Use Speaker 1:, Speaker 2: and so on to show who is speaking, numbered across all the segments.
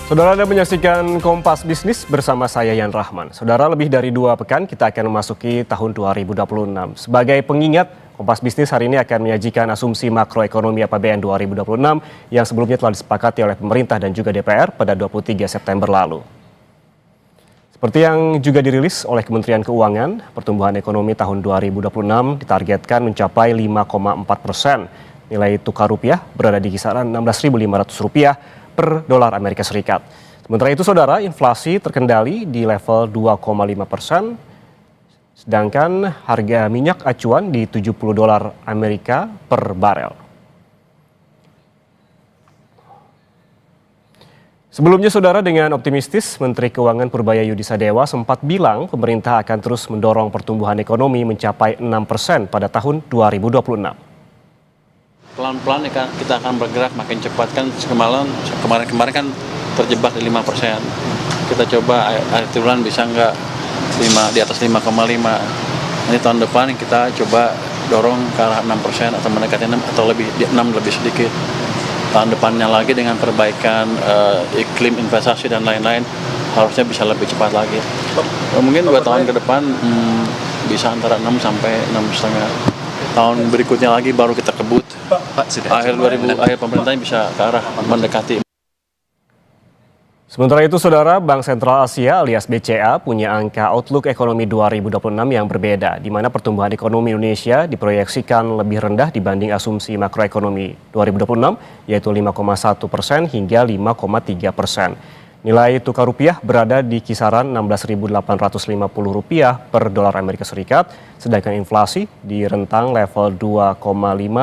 Speaker 1: Saudara, Anda menyaksikan Kompas Bisnis bersama saya Yan Rahman. Saudara, lebih dari 2 pekan kita akan memasuki tahun 2026. Sebagai pengingat, Kompas Bisnis hari ini akan menyajikan asumsi makroekonomi APBN 2026 yang sebelumnya telah disepakati oleh pemerintah dan juga DPR pada 23 September lalu. Seperti yang juga dirilis oleh Kementerian Keuangan, pertumbuhan ekonomi tahun 2026 ditargetkan mencapai 5,4%. Nilai tukar rupiah berada di kisaran Rp16.500 per dolar Amerika Serikat. Sementara itu, saudara, inflasi terkendali di level 2,5%, sedangkan harga minyak acuan di $70 Amerika per barel. Sebelumnya, saudara, dengan optimistis, Menteri Keuangan Purbaya Yudisadewa sempat bilang pemerintah akan terus mendorong pertumbuhan ekonomi mencapai 6% pada tahun 2026.
Speaker 2: Pelan-pelan kita akan bergerak makin cepat kan. Kemarin kan terjebak di 5%. Kita coba akhir bulan bisa nggak di atas 5,5. Nanti tahun depan kita coba dorong ke arah 6% atau mendekati 6 atau lebih 6 lebih sedikit. Tahun depannya lagi dengan perbaikan iklim investasi dan lain-lain harusnya bisa lebih cepat lagi. Mungkin 2 tahun ke depan bisa antara 6 sampai 6,5. Tahun berikutnya lagi baru kita kebut. Akhir pemerintah bisa ke arah mendekati.
Speaker 1: Sementara itu, saudara, Bank Sentral Asia alias BCA punya angka outlook ekonomi 2026 yang berbeda, di mana pertumbuhan ekonomi Indonesia diproyeksikan lebih rendah dibanding asumsi makroekonomi 2026, yaitu 5,1% hingga 5,3%. Nilai tukar rupiah berada di kisaran Rp16.850 per dolar Amerika Serikat, sedangkan inflasi di rentang level 2,5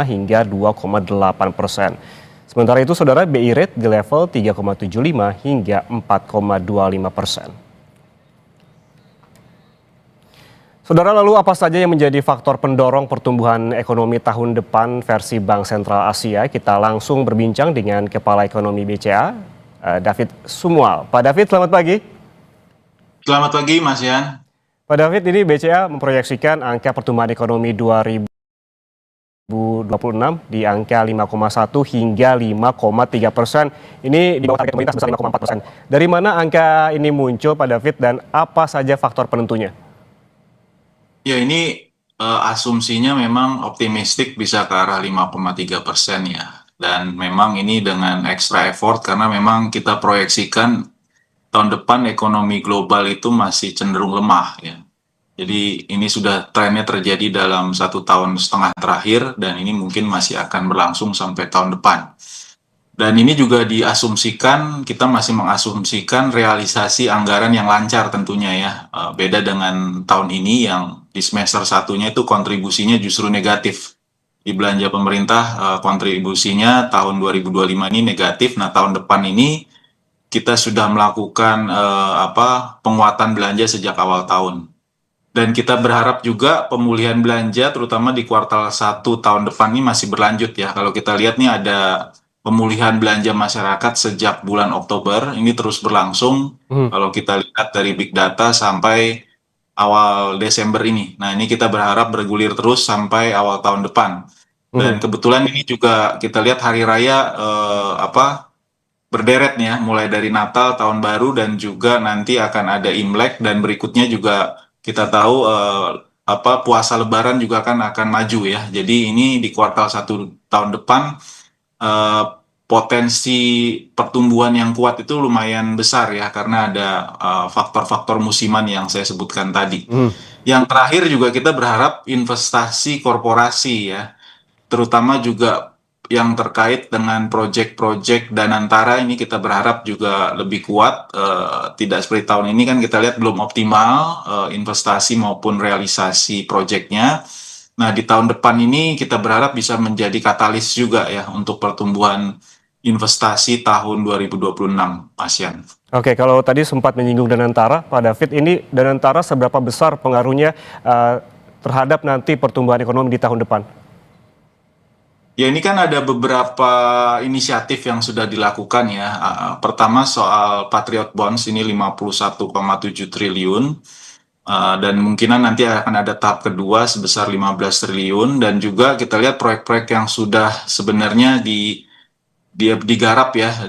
Speaker 1: hingga 2,8%. Sementara itu, saudara, BI rate di level 3,75 hingga 4,25%. Saudara, lalu apa saja yang menjadi faktor pendorong pertumbuhan ekonomi tahun depan versi Bank Sentral Asia? Kita langsung berbincang dengan Kepala Ekonomi BCA, David Sumual. Pak David, selamat pagi.
Speaker 3: Selamat pagi, Mas Yan.
Speaker 1: Pak David, ini BCA memproyeksikan angka pertumbuhan ekonomi 2026 di angka 5,1 hingga 5,3%. Ini di bawah target pemerintah sebesar 5,4%. Dari mana angka ini muncul, Pak David, dan apa saja faktor penentunya?
Speaker 3: Ya, ini asumsinya memang optimistik bisa ke arah 5,3% ya. Dan memang ini dengan extra effort karena memang kita proyeksikan tahun depan ekonomi global itu masih cenderung lemah ya. Jadi ini sudah trennya terjadi dalam 1,5 tahun terakhir dan ini mungkin masih akan berlangsung sampai tahun depan. Dan ini juga diasumsikan, kita masih mengasumsikan realisasi anggaran yang lancar tentunya ya. Beda dengan tahun ini yang di semester satunya itu kontribusinya justru negatif. Di belanja pemerintah kontribusinya tahun 2025 ini negatif. Nah, tahun depan ini kita sudah melakukan penguatan belanja sejak awal tahun. Dan kita berharap juga pemulihan belanja terutama di kuartal 1 tahun depan ini masih berlanjut ya. Kalau kita lihat nih ada pemulihan belanja masyarakat sejak bulan Oktober ini terus berlangsung. Kalau kita lihat dari Big Data sampai awal Desember ini. Nah, ini kita berharap bergulir terus sampai awal tahun depan. Dan kebetulan ini juga kita lihat hari raya berderet nih ya, mulai dari Natal, Tahun Baru, dan juga nanti akan ada Imlek, dan berikutnya juga kita tahu puasa Lebaran juga akan maju ya. Jadi ini di kuartal 1 tahun depan potensi pertumbuhan yang kuat itu lumayan besar ya, karena ada faktor-faktor musiman yang saya sebutkan tadi. Yang terakhir juga kita berharap investasi korporasi ya, terutama juga yang terkait dengan proyek-proyek Danantara ini kita berharap juga lebih kuat. Tidak seperti tahun ini kan kita lihat belum optimal investasi maupun realisasi proyeknya. Nah, di tahun depan ini kita berharap bisa menjadi katalis juga ya untuk pertumbuhan investasi tahun 2026, ASEAN.
Speaker 1: Oke, kalau tadi sempat menyinggung Danantara, Pak David, ini Danantara seberapa besar pengaruhnya terhadap nanti pertumbuhan ekonomi di tahun depan?
Speaker 3: Ya, ini kan ada beberapa inisiatif yang sudah dilakukan ya. Pertama soal Patriot Bonds ini 51,7 triliun. Dan mungkinan nanti akan ada tahap kedua sebesar 15 triliun. Dan juga kita lihat proyek-proyek yang sudah sebenarnya dia digarap ya,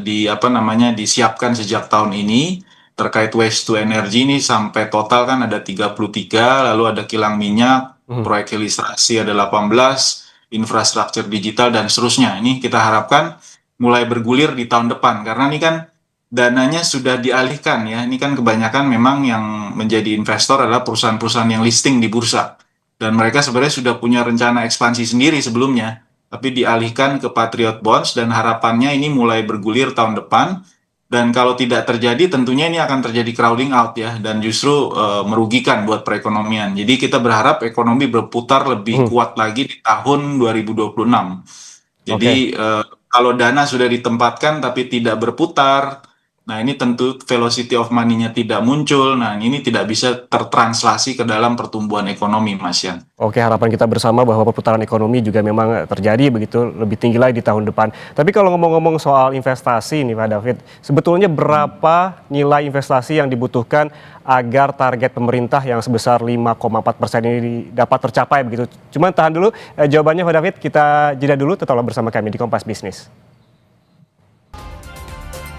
Speaker 3: disiapkan sejak tahun ini terkait waste to energy ini sampai total kan ada 33, lalu ada kilang minyak, proyek hilirisasi ada 18, infrastruktur digital dan seterusnya. Ini kita harapkan mulai bergulir di tahun depan karena ini kan dananya sudah dialihkan ya. Ini kan kebanyakan memang yang menjadi investor adalah perusahaan-perusahaan yang listing di bursa. Dan mereka sebenarnya sudah punya rencana ekspansi sendiri sebelumnya, tapi dialihkan ke Patriot Bonds dan harapannya ini mulai bergulir tahun depan. Dan kalau tidak terjadi, tentunya ini akan terjadi crowding out ya, dan justru merugikan buat perekonomian. Jadi kita berharap ekonomi berputar lebih kuat lagi di tahun 2026. Jadi kalau dana sudah ditempatkan tapi tidak berputar, nah ini tentu velocity of money-nya tidak muncul. Nah ini tidak bisa tertranslasi ke dalam pertumbuhan ekonomi, Mas Yan.
Speaker 1: Oke, harapan kita bersama bahwa perputaran ekonomi juga memang terjadi begitu lebih tinggi lagi di tahun depan. Tapi kalau ngomong-ngomong soal investasi nih Pak David, sebetulnya berapa nilai investasi yang dibutuhkan agar target pemerintah yang sebesar 5,4% ini dapat tercapai begitu? Cuman tahan dulu jawabannya Pak David, kita jeda dulu, tetaplah bersama kami di Kompas Bisnis.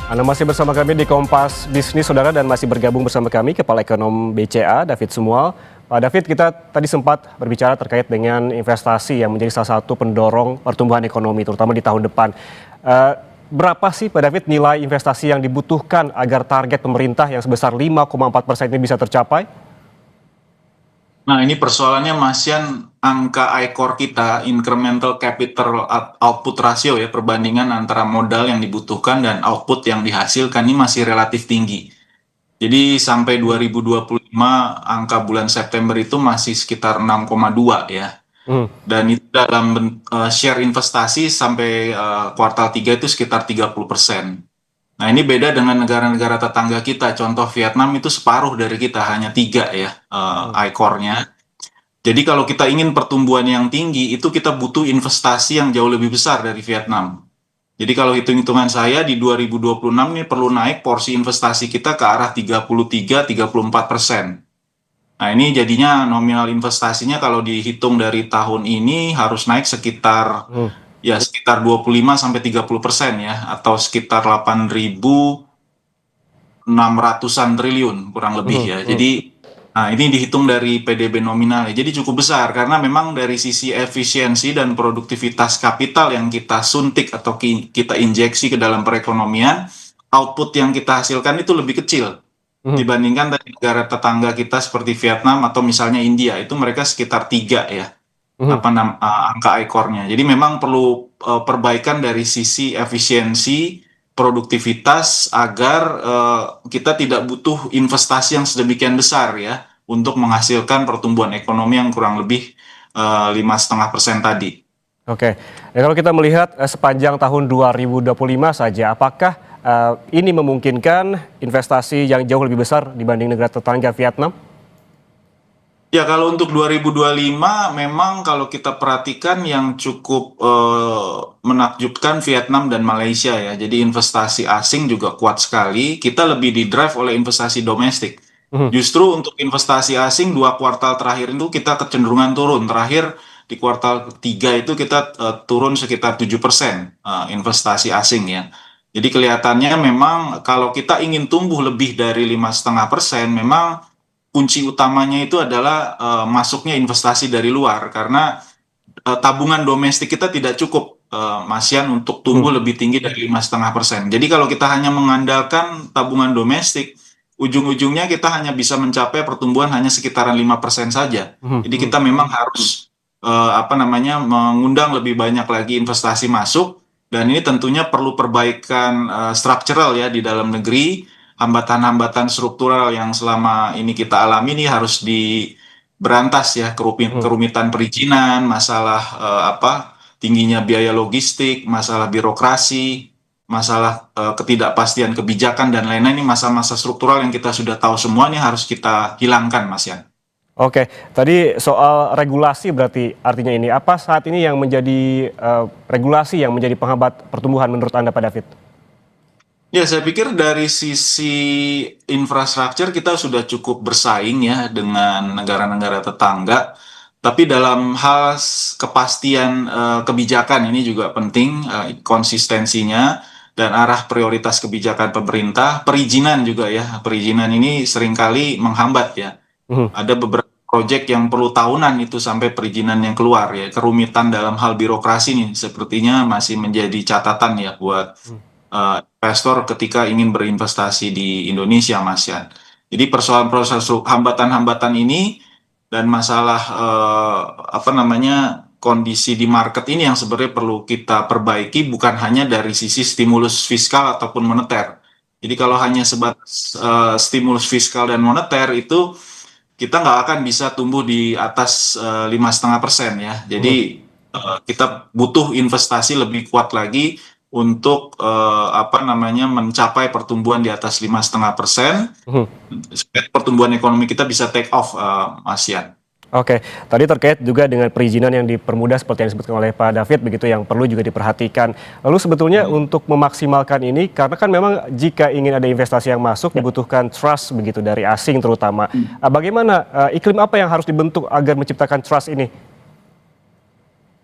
Speaker 1: Anda masih bersama kami di Kompas Bisnis, Saudara, dan masih bergabung bersama kami Kepala Ekonom BCA, David Sumual. Pak David, kita tadi sempat berbicara terkait dengan investasi yang menjadi salah satu pendorong pertumbuhan ekonomi, terutama di tahun depan. Berapa sih, Pak David, nilai investasi yang dibutuhkan agar target pemerintah yang sebesar 5,4% ini bisa tercapai?
Speaker 3: Nah ini persoalannya Mas Yan, angka ICOR kita, incremental capital output ratio ya, perbandingan antara modal yang dibutuhkan dan output yang dihasilkan ini masih relatif tinggi. Jadi sampai 2025 angka bulan September itu masih sekitar 6,2 ya. Dan itu dalam share investasi sampai kuartal 3 itu sekitar 30%. Nah ini beda dengan negara-negara tetangga kita. Contoh Vietnam itu separuh dari kita, hanya 3 ya ICOR-nya. Jadi kalau kita ingin pertumbuhan yang tinggi, itu kita butuh investasi yang jauh lebih besar dari Vietnam. Jadi kalau hitung-hitungan saya di 2026 ini perlu naik porsi investasi kita ke arah 33-34%. Nah ini jadinya nominal investasinya kalau dihitung dari tahun ini harus naik sekitar sekitar 25-30% ya, atau sekitar 8.600-an triliun kurang lebih ya. Jadi nah ini dihitung dari PDB nominal ya. Jadi cukup besar karena memang dari sisi efisiensi dan produktivitas kapital yang kita suntik atau kita injeksi ke dalam perekonomian, output yang kita hasilkan itu lebih kecil dibandingkan dari negara tetangga kita seperti Vietnam atau misalnya India. Itu mereka sekitar 3 ya. Angka ICOR-nya. Jadi memang perlu perbaikan dari sisi efisiensi, produktivitas agar kita tidak butuh investasi yang sedemikian besar ya untuk menghasilkan pertumbuhan ekonomi yang kurang lebih 5,5% tadi.
Speaker 1: Oke, ya, kalau kita melihat sepanjang tahun 2025 saja, apakah ini memungkinkan investasi yang jauh lebih besar dibanding negara tetangga Vietnam?
Speaker 3: Ya kalau untuk 2025 memang kalau kita perhatikan yang cukup menakjubkan Vietnam dan Malaysia ya. Jadi investasi asing juga kuat sekali. Kita lebih didrive oleh investasi domestik. Justru untuk investasi asing 2 kuartal terakhir itu kita kecenderungan turun. Terakhir di kuartal 3 itu kita turun sekitar 7% investasi asing ya. Jadi kelihatannya memang kalau kita ingin tumbuh lebih dari 5,5%, memang kunci utamanya itu adalah masuknya investasi dari luar karena tabungan domestik kita tidak cukup Mas Yan untuk tumbuh lebih tinggi dari 5,5%. Jadi kalau kita hanya mengandalkan tabungan domestik, ujung-ujungnya kita hanya bisa mencapai pertumbuhan hanya sekitaran 5% saja. Jadi kita memang harus mengundang lebih banyak lagi investasi masuk, dan ini tentunya perlu perbaikan struktural ya di dalam negeri. Hambatan-hambatan struktural yang selama ini kita alami ini harus diberantas ya, kerumitan perizinan, masalah tingginya biaya logistik, masalah birokrasi, masalah ketidakpastian kebijakan dan lain-lain. Ini masa-masa struktural yang kita sudah tahu semua, ini harus kita hilangkan, Mas Yan.
Speaker 1: Oke, tadi soal regulasi berarti artinya ini apa saat ini yang menjadi regulasi yang menjadi penghambat pertumbuhan menurut Anda, Pak David?
Speaker 3: Ya, saya pikir dari sisi infrastruktur kita sudah cukup bersaing ya dengan negara-negara tetangga. Tapi dalam hal kepastian kebijakan ini juga penting, konsistensinya dan arah prioritas kebijakan pemerintah. Perizinan juga ya, perizinan ini seringkali menghambat ya.
Speaker 1: Mhm.
Speaker 3: Ada beberapa proyek yang perlu tahunan itu sampai perizinan yang keluar ya. Kerumitan dalam hal birokrasi nih sepertinya masih menjadi catatan ya buat investor ketika ingin berinvestasi di Indonesia, Mas ya. Jadi persoalan-persoalan hambatan-hambatan ini dan masalah apa namanya kondisi di market ini yang sebenarnya perlu kita perbaiki bukan hanya dari sisi stimulus fiskal ataupun moneter. Jadi kalau hanya sebatas stimulus fiskal dan moneter itu kita nggak akan bisa tumbuh di atas 5,5% ya.
Speaker 1: Mhm.
Speaker 3: Jadi kita butuh investasi lebih kuat lagi untuk apa namanya mencapai pertumbuhan di atas 5,5%
Speaker 1: Mhm.
Speaker 3: supaya pertumbuhan ekonomi kita bisa take off, Mas Yan.
Speaker 1: Oke, tadi terkait juga dengan perizinan yang dipermudah seperti yang disebutkan oleh Pak David begitu yang perlu juga diperhatikan. Lalu sebetulnya untuk memaksimalkan ini karena kan memang jika ingin ada investasi yang masuk dibutuhkan trust begitu dari asing terutama. Bagaimana iklim apa yang harus dibentuk agar menciptakan trust ini?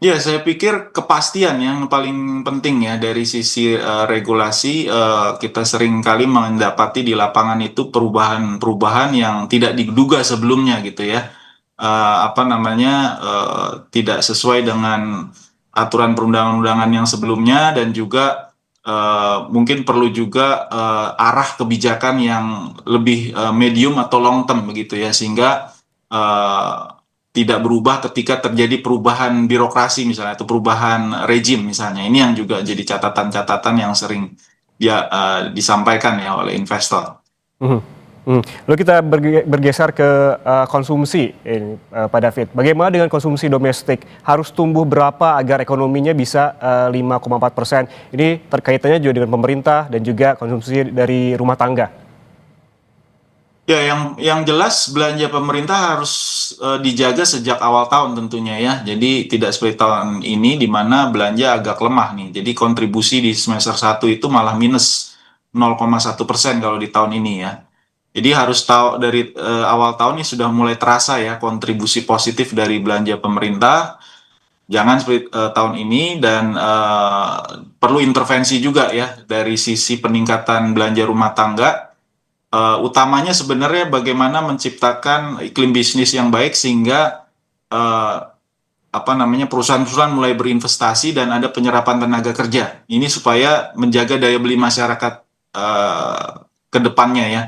Speaker 3: Ya, saya pikir kepastian yang paling penting ya dari sisi regulasi. Kita sering kali mendapati di lapangan itu perubahan-perubahan yang tidak diduga sebelumnya gitu ya. Apa namanya tidak sesuai dengan aturan perundang-undangan yang sebelumnya dan juga mungkin perlu juga arah kebijakan yang lebih medium atau long term begitu ya sehingga tidak berubah ketika terjadi perubahan birokrasi misalnya atau perubahan rejim misalnya. Ini yang juga jadi catatan-catatan yang sering disampaikan ya oleh investor.
Speaker 1: Mhm. Lalu kita bergeser ke konsumsi ini, Pak David. Bagaimana dengan konsumsi domestik? Harus tumbuh berapa agar ekonominya bisa 5,4%? Ini terkaitannya juga dengan pemerintah dan juga konsumsi dari rumah tangga.
Speaker 3: Ya, yang jelas belanja pemerintah harus dijaga sejak awal tahun tentunya ya. Jadi tidak seperti tahun ini di mana belanja agak lemah nih. Jadi kontribusi di semester 1 itu malah minus 0,1% kalau di tahun ini ya. Jadi harus tahu dari awal tahun ini sudah mulai terasa ya kontribusi positif dari belanja pemerintah. Jangan seperti tahun ini dan perlu intervensi juga ya dari sisi peningkatan belanja rumah tangga. Utamanya sebenarnya bagaimana menciptakan iklim bisnis yang baik sehingga eh, apa namanya perusahaan-perusahaan mulai berinvestasi dan ada penyerapan tenaga kerja. Ini supaya menjaga daya beli masyarakat eh, ke depannya ya.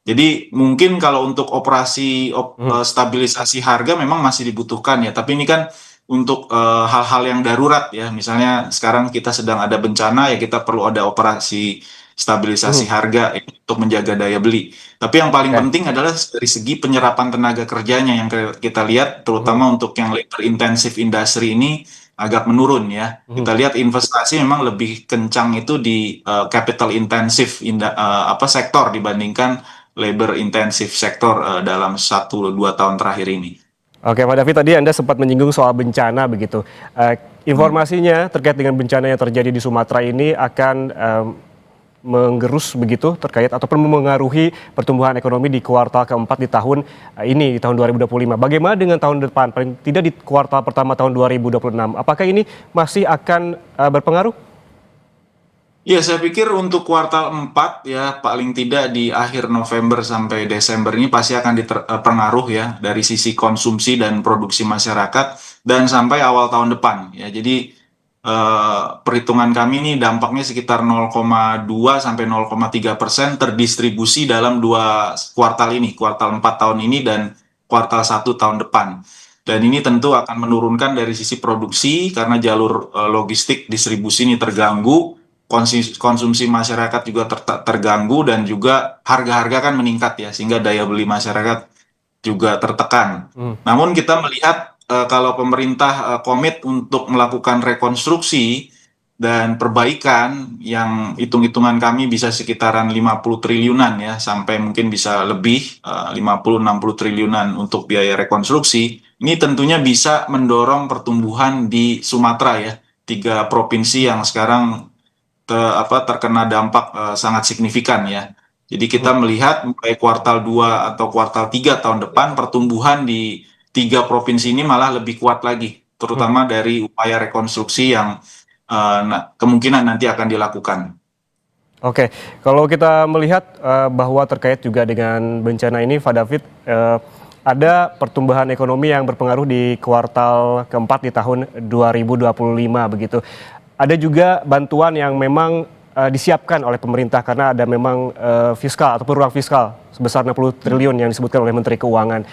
Speaker 3: Jadi mungkin kalau untuk operasi
Speaker 1: Mhm.
Speaker 3: stabilisasi harga memang masih dibutuhkan ya, tapi ini kan untuk hal-hal yang darurat ya. Misalnya sekarang kita sedang ada bencana ya kita perlu ada operasi stabilisasi
Speaker 1: Mhm.
Speaker 3: harga ya, untuk menjaga daya beli. Tapi yang paling
Speaker 1: Oke.
Speaker 3: penting adalah dari segi penyerapan tenaga kerjanya yang kita lihat
Speaker 1: Mhm.
Speaker 3: terutama untuk yang labor intensive industry ini agak menurun ya.
Speaker 1: Mhm.
Speaker 3: Kita lihat investasi memang lebih kencang itu di capital intensive apa sektor dibandingkan labor intensif sektor dalam 1-2 tahun terakhir ini.
Speaker 1: Oke, Pak David, tadi Anda sempat menyinggung soal bencana begitu. Informasinya terkait dengan bencana yang terjadi di Sumatera ini akan menggerus begitu terkait ataupun memengaruhi pertumbuhan ekonomi di kuartal keempat di tahun ini, di tahun 2025. Bagaimana dengan tahun depan, paling tidak di kuartal pertama tahun 2026? Apakah ini masih akan berpengaruh?
Speaker 3: Ya, saya pikir untuk kuartal 4 ya paling tidak di akhir November sampai Desember ini pasti akan dipengaruh ya dari sisi konsumsi dan produksi masyarakat dan sampai awal tahun depan ya. Jadi perhitungan kami ini dampaknya sekitar 0,2 sampai 0,3% terdistribusi dalam dua kuartal ini, kuartal 4 tahun ini dan kuartal 1 tahun depan. Dan ini tentu akan menurunkan dari sisi produksi karena jalur logistik distribusi ini terganggu, konsumsi masyarakat juga terganggu dan juga harga-harga kan meningkat ya sehingga daya beli masyarakat juga tertekan.
Speaker 1: Hmm.
Speaker 3: Namun kita melihat kalau pemerintah komit untuk melakukan rekonstruksi dan perbaikan yang hitung-hitungan kami bisa sekitaran 50 triliunan ya sampai mungkin bisa lebih 50-60 triliunan untuk biaya rekonstruksi. Ini tentunya bisa mendorong pertumbuhan di Sumatera ya, 3 provinsi yang sekarang terkena dampak sangat signifikan ya. Jadi kita melihat mulai kuartal 2 atau kuartal 3 tahun depan pertumbuhan di 3 provinsi ini malah lebih kuat lagi, terutama dari upaya rekonstruksi yang kemungkinan nanti akan dilakukan.
Speaker 1: Oke, kalau kita melihat bahwa terkait juga dengan bencana ini, Pak David, ada pertumbuhan ekonomi yang berpengaruh di kuartal keempat di tahun 2025 begitu. Ada juga bantuan yang memang disiapkan oleh pemerintah karena ada memang fiskal ataupun ruang fiskal sebesar 60 triliun yang disebutkan oleh Menteri Keuangan.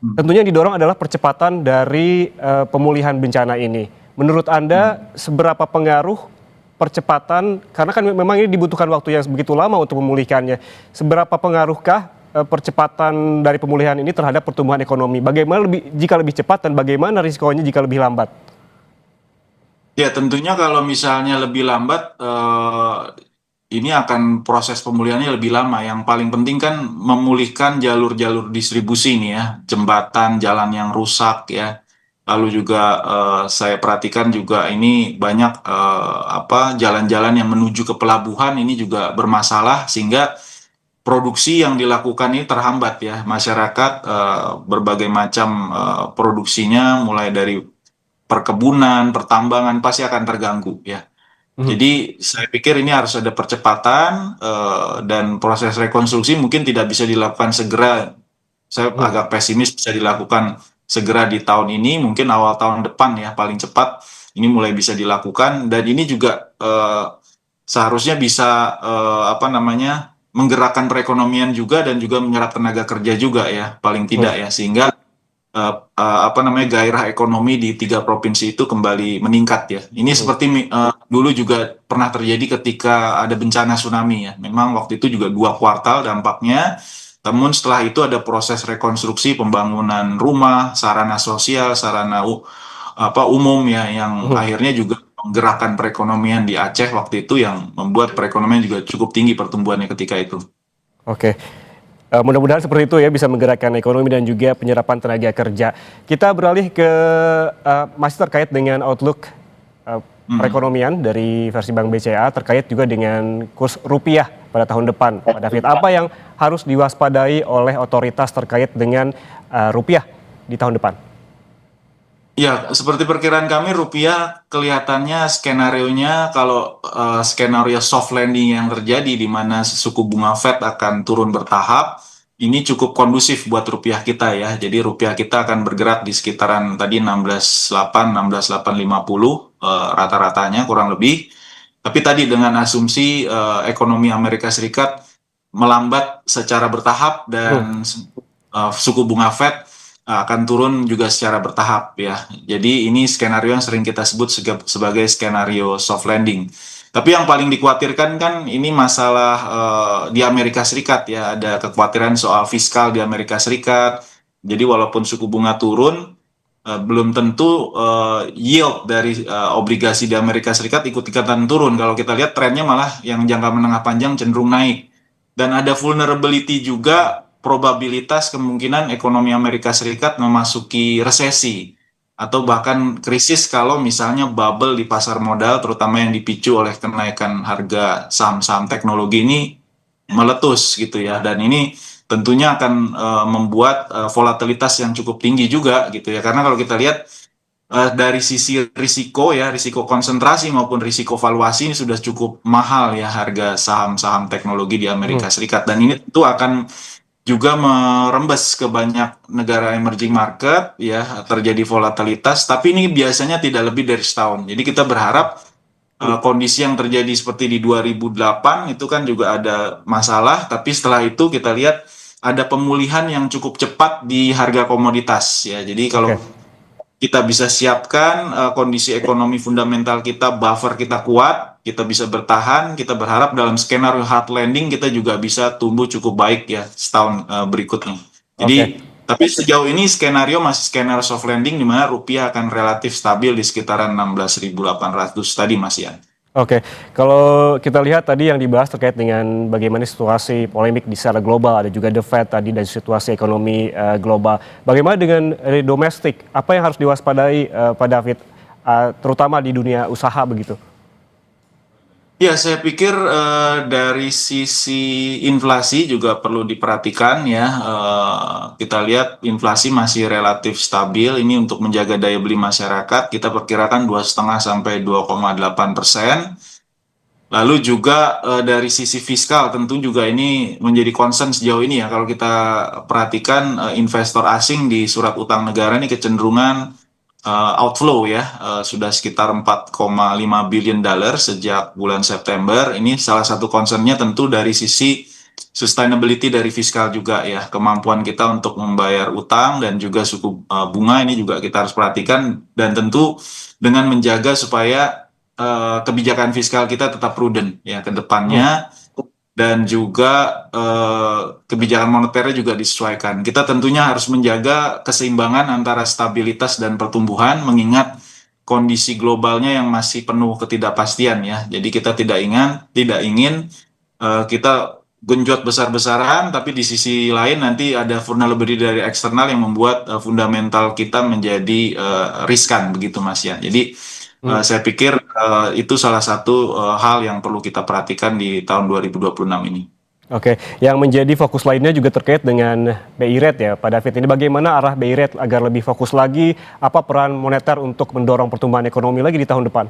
Speaker 1: Tentunya yang didorong adalah percepatan dari pemulihan bencana ini. Menurut Anda, seberapa pengaruh percepatan, karena kan memang ini dibutuhkan waktu yang begitu lama untuk memulihkannya. Seberapa pengaruhkah percepatan dari pemulihan ini terhadap pertumbuhan ekonomi? Bagaimana jika lebih cepat dan bagaimana risikonya jika lebih lambat?
Speaker 3: Ya, tentunya kalau misalnya lebih lambat, ini akan proses pemulihannya lebih lama. Yang paling penting kan memulihkan jalur-jalur distribusi nih ya, jembatan, jalan yang rusak ya. Lalu juga saya perhatikan juga ini banyak jalan-jalan yang menuju ke pelabuhan ini juga bermasalah sehingga produksi yang dilakukan ini terhambat ya. Masyarakat berbagai macam produksinya mulai dari perkebunan, pertambangan pasti akan terganggu ya. Jadi saya pikir ini harus ada percepatan dan proses rekonstruksi mungkin tidak bisa dilakukan segera. Saya agak pesimis bisa dilakukan segera di tahun ini, mungkin awal tahun depan ya paling cepat ini mulai bisa dilakukan, dan ini juga seharusnya bisa menggerakkan perekonomian juga dan juga menyerap tenaga kerja juga ya paling tidak ya, sehingga gairah ekonomi di 3 provinsi itu kembali meningkat ya. Ini seperti dulu juga pernah terjadi ketika ada bencana tsunami ya. Memang waktu itu juga 2 kuartal dampaknya. Namun setelah itu ada proses rekonstruksi pembangunan rumah, sarana sosial, sarana umum ya, yang akhirnya juga menggerakkan perekonomian di Aceh waktu itu yang membuat perekonomian juga cukup tinggi pertumbuhannya ketika itu.
Speaker 1: Oke. Mudah-mudahan seperti itu ya, bisa menggerakkan ekonomi dan juga penyerapan tenaga kerja. Kita beralih ke masih terkait dengan outlook perekonomian dari versi Bank BCA terkait juga dengan kurs rupiah pada tahun depan. Pak David, apa yang harus diwaspadai oleh otoritas terkait dengan rupiah di tahun depan?
Speaker 3: Ya, seperti perkiraan kami rupiah kelihatannya skenarionya kalau skenario soft landing yang terjadi di mana suku bunga Fed akan turun bertahap, ini cukup kondusif buat rupiah kita ya. Jadi rupiah kita akan bergerak di sekitaran tadi 16.8, 16.850 rata-ratanya kurang lebih. Tapi tadi dengan asumsi ekonomi Amerika Serikat melambat secara bertahap dan suku bunga Fed akan turun juga secara bertahap ya. Jadi ini skenario yang sering kita sebut sebagai skenario soft landing. Tapi yang paling dikhawatirkan kan ini masalah di Amerika Serikat ya. Ada kekhawatiran soal fiskal di Amerika Serikat. Jadi walaupun suku bunga turun, belum tentu yield dari obligasi di Amerika Serikat ikut-ikutan turun. Kalau kita lihat trennya malah yang jangka menengah panjang cenderung naik. Dan ada vulnerability juga, probabilitas kemungkinan ekonomi Amerika Serikat memasuki resesi atau bahkan krisis kalau misalnya bubble di pasar modal terutama yang dipicu oleh kenaikan harga saham-saham teknologi ini meletus gitu ya, dan ini tentunya akan membuat volatilitas yang cukup tinggi juga gitu ya, karena kalau kita lihat dari sisi risiko ya, risiko konsentrasi maupun risiko valuasi ini sudah cukup mahal ya harga saham-saham teknologi di Amerika Serikat, dan ini tentu akan juga merembes ke banyak negara emerging market ya, terjadi volatilitas, tapi ini biasanya tidak lebih dari setahun. Jadi kita berharap kondisi yang terjadi seperti di 2008 itu kan juga ada masalah, tapi setelah itu kita lihat ada pemulihan yang cukup cepat di harga komoditas ya. Jadi kalau kita bisa siapkan kondisi ekonomi fundamental kita, buffer kita kuat, kita bisa bertahan, kita berharap dalam skenario hard landing kita juga bisa tumbuh cukup baik ya setahun berikutnya. Jadi tapi sejauh ini skenario masih skenario soft landing di mana rupiah akan relatif stabil di sekitaran 16.800 tadi Mas Ian.
Speaker 1: Oke, kalau kita lihat tadi yang dibahas terkait dengan bagaimana situasi polemik di secara global, ada juga The Fed tadi dan situasi ekonomi global. Bagaimana dengan domestik? Apa yang harus diwaspadai Pak David, terutama di dunia usaha begitu?
Speaker 3: Ya, saya pikir dari sisi inflasi juga perlu diperhatikan ya. Kita lihat inflasi masih relatif stabil. Ini untuk menjaga daya beli masyarakat. Kita perkirakan 2,5 sampai 2,8%. Lalu juga dari sisi fiskal tentu juga ini menjadi concern sejauh ini ya. Kalau kita perhatikan investor asing di surat utang negara ini kecenderungan outflow ya, sudah sekitar 4,5 billion dollar sejak bulan September. Ini salah satu concernnya tentu dari sisi sustainability dari fiskal juga ya, kemampuan kita untuk membayar utang dan juga suku bunga ini juga kita harus perhatikan, dan tentu dengan menjaga supaya kebijakan fiskal kita tetap prudent ya ke
Speaker 1: Hmm.
Speaker 3: depannya, dan juga kebijakan moneternya juga disesuaikan. Kita tentunya harus menjaga keseimbangan antara stabilitas dan pertumbuhan, mengingat kondisi globalnya yang masih penuh ketidakpastian ya. Jadi kita tidak ingin kita genjot besar-besaran, tapi di sisi lain nanti ada vulnerability dari eksternal yang membuat fundamental kita menjadi riskan begitu Mas ya. Jadi
Speaker 1: Hmm.
Speaker 3: saya pikir itu salah satu hal yang perlu kita perhatikan di tahun 2026 ini.
Speaker 1: Oke, yang menjadi fokus lainnya juga terkait dengan BI Rate ya, Pak David. Ini bagaimana arah BI Rate agar lebih fokus lagi? Apa peran moneter untuk mendorong pertumbuhan ekonomi lagi di tahun depan?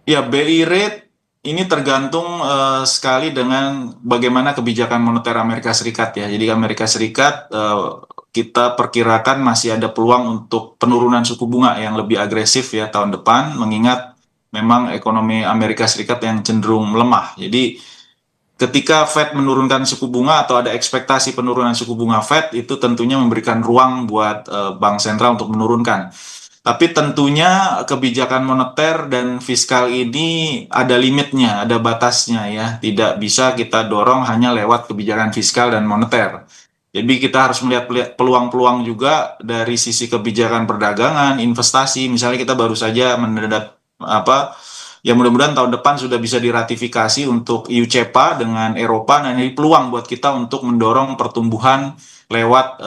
Speaker 3: Ya, BI rate ini tergantung sekali dengan bagaimana kebijakan moneter Amerika Serikat ya. Jadi Amerika Serikat kita perkirakan masih ada peluang untuk penurunan suku bunga yang lebih agresif ya tahun depan, mengingat memang ekonomi Amerika Serikat yang cenderung melemah. Jadi ketika Fed menurunkan suku bunga atau ada ekspektasi penurunan suku bunga Fed, itu tentunya memberikan ruang buat bank sentral untuk menurunkan. Tapi tentunya kebijakan moneter dan fiskal ini ada limitnya, ada batasnya ya. Tidak bisa kita dorong hanya lewat kebijakan fiskal dan moneter. Jadi kita harus melihat peluang-peluang juga dari sisi kebijakan perdagangan, investasi. Misalnya kita baru saja mendapat apa, ya mudah-mudahan tahun depan sudah bisa diratifikasi untuk EU CEPA dengan Eropa. Nah, ini peluang buat kita untuk mendorong pertumbuhan lewat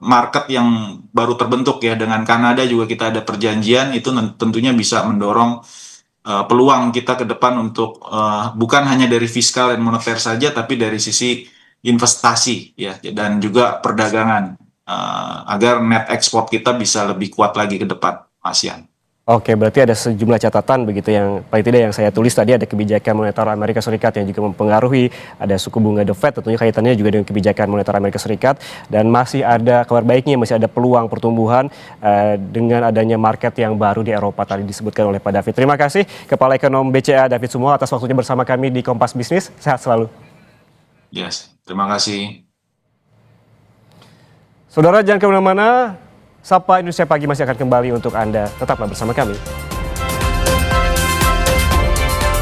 Speaker 3: market yang baru terbentuk ya. Dengan Kanada juga kita ada perjanjian, itu tentunya bisa mendorong peluang kita ke depan untuk bukan hanya dari fiskal dan moneter saja, tapi dari sisi investasi ya, dan juga perdagangan, agar net ekspor kita bisa lebih kuat lagi ke depan, ASEAN.
Speaker 1: Oke, berarti ada sejumlah catatan begitu yang paling tidak yang saya tulis tadi, ada kebijakan moneter Amerika Serikat yang juga mempengaruhi, ada suku bunga The Fed tentunya kaitannya juga dengan kebijakan moneter Amerika Serikat, dan masih ada kabar baiknya, masih ada peluang pertumbuhan dengan adanya market yang baru di Eropa tadi disebutkan oleh Pak David. Terima kasih Kepala Ekonom BCA David Sumo atas waktunya bersama kami di Kompas Bisnis. Sehat selalu.
Speaker 3: Yes, terima kasih.
Speaker 1: Saudara jangan kemana-mana, Sapa Indonesia Pagi masih akan kembali untuk Anda. Tetaplah bersama kami.